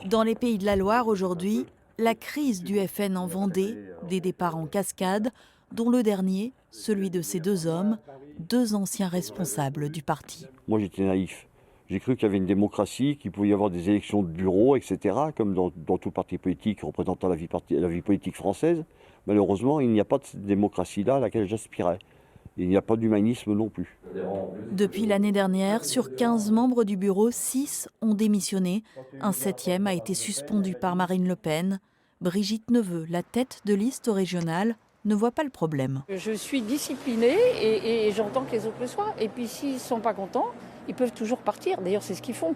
Dans les Pays de la Loire aujourd'hui, la crise du FN en Vendée, des départs en cascade, dont le dernier, celui de ces deux hommes, deux anciens responsables du parti. Moi j'étais naïf. J'ai cru qu'il y avait une démocratie, qu'il pouvait y avoir des élections de bureau, etc., comme dans tout parti politique représentant la vie politique française. Malheureusement, il n'y a pas de cette démocratie-là à laquelle j'aspirais. Il n'y a pas d'humanisme non plus. Depuis l'année dernière, sur 15 membres du bureau, 6 ont démissionné. Un 7e a été suspendu par Marine Le Pen. Brigitte Neveu, la tête de liste régionale, ne voit pas le problème. Je suis disciplinée et j'entends que les autres le soient. Et puis s'ils ne sont pas contents, ils peuvent toujours partir. D'ailleurs, c'est ce qu'ils font.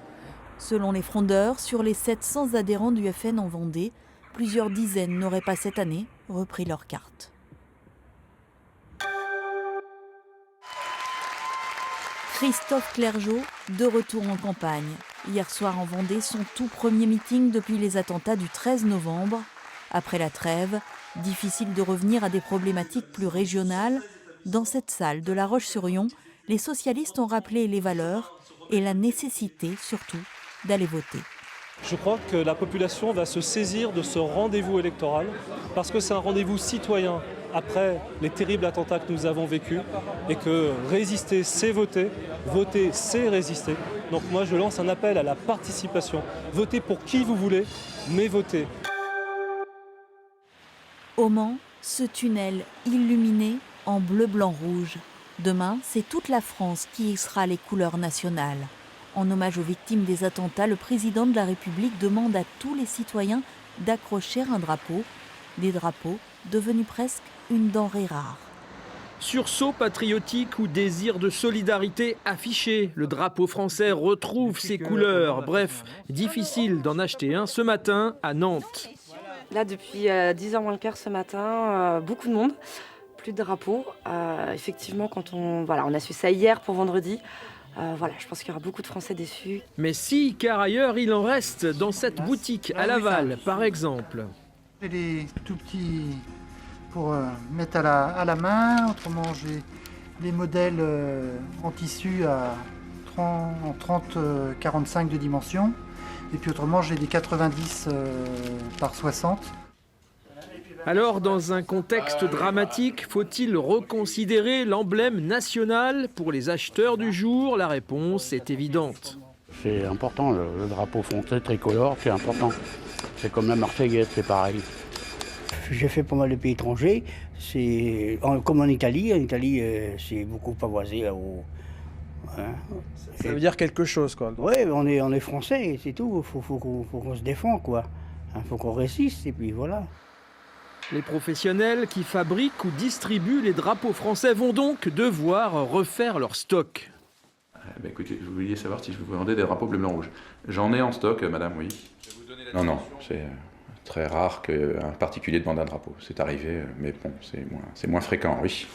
Selon les frondeurs, sur les 700 adhérents du FN en Vendée, plusieurs dizaines n'auraient pas cette année repris leur carte. Christophe Clergeau, de retour en campagne. Hier soir en Vendée, son tout premier meeting depuis les attentats du 13 novembre. Après la trêve, difficile de revenir à des problématiques plus régionales. Dans cette salle de La Roche-sur-Yon, les socialistes ont rappelé les valeurs et la nécessité, surtout, d'aller voter. Je crois que la population va se saisir de ce rendez-vous électoral parce que c'est un rendez-vous citoyen après les terribles attentats que nous avons vécus et que résister, c'est voter, voter, c'est résister. Donc moi, je lance un appel à la participation. Votez pour qui vous voulez, mais votez. Au Mans, ce tunnel illuminé en bleu, blanc, rouge. Demain, c'est toute la France qui hissera les couleurs nationales. En hommage aux victimes des attentats, le président de la République demande à tous les citoyens d'accrocher un drapeau. Des drapeaux devenus presque une denrée rare. Sursaut patriotique ou désir de solidarité affiché, le drapeau français retrouve ses couleurs. Bref, difficile d'en acheter un ce matin à Nantes. Là, depuis 10h moins le quart ce matin, beaucoup de monde, plus de drapeaux. Effectivement, on a su ça hier pour vendredi. Je pense qu'il y aura beaucoup de Français déçus. Mais si, car ailleurs, il en reste dans cette boutique à Laval, par exemple. J'ai des tout petits pour mettre à la main. Autrement, j'ai des modèles en tissu en 30-45 de dimension. Et puis autrement, j'ai des 90 par 60. Alors, dans un contexte dramatique, faut-il reconsidérer l'emblème national pour les acheteurs du jour? La réponse est évidente. C'est important, le drapeau foncé tricolore, c'est important. C'est comme la Marseillaise, c'est pareil. J'ai fait pas mal de pays étrangers, comme en Italie. En Italie, c'est beaucoup pavoisé. Ça veut dire quelque chose, quoi. Oui, on est français, c'est tout. Faut qu'on se défende, quoi. Faut qu'on résiste, et puis voilà. Les professionnels qui fabriquent ou distribuent les drapeaux français vont donc devoir refaire leur stock. Écoutez, je voulais savoir si je vous vendais des drapeaux bleu, blanc, rouge. J'en ai en stock, madame, oui. Non, c'est très rare qu'un particulier demande un drapeau. C'est arrivé, mais bon, c'est moins fréquent, oui.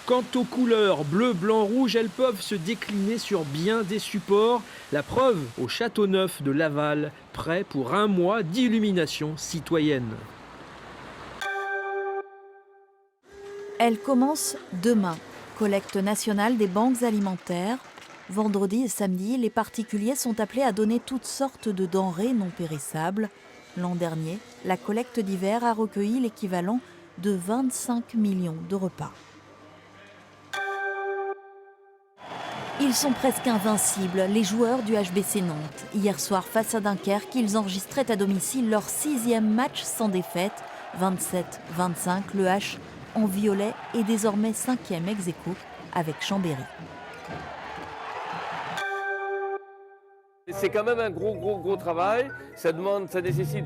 Quant aux couleurs bleu, blanc, rouge, elles peuvent se décliner sur bien des supports. La preuve au Châteauneuf de Laval, prêt pour un mois d'illumination citoyenne. Elle commence demain. Collecte nationale des banques alimentaires. Vendredi et samedi, les particuliers sont appelés à donner toutes sortes de denrées non périssables. L'an dernier, la collecte d'hiver a recueilli l'équivalent de 25 millions de repas. Ils sont presque invincibles, les joueurs du HBC Nantes. Hier soir, face à Dunkerque, ils enregistraient à domicile leur 6e match sans défaite. 27-25, le H en violet est désormais 5e ex-aequo avec Chambéry. C'est quand même un gros travail. Ça nécessite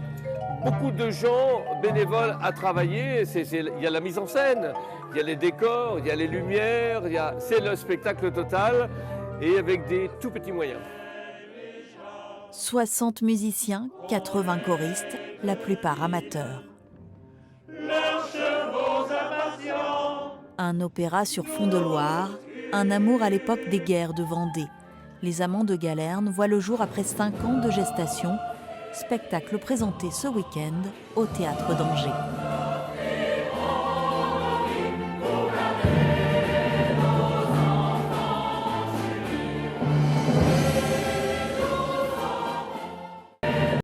beaucoup de gens bénévoles à travailler. Il y a la mise en scène, il y a les décors, il y a les lumières, c'est le spectacle total et avec des tout petits moyens. 60 musiciens, 80 choristes, la plupart amateurs. Un opéra sur fond de Loire, un amour à l'époque des guerres de Vendée. Les Amants de Galerne voient le jour après 5 ans de gestation. Spectacle présenté ce week-end au Théâtre d'Angers.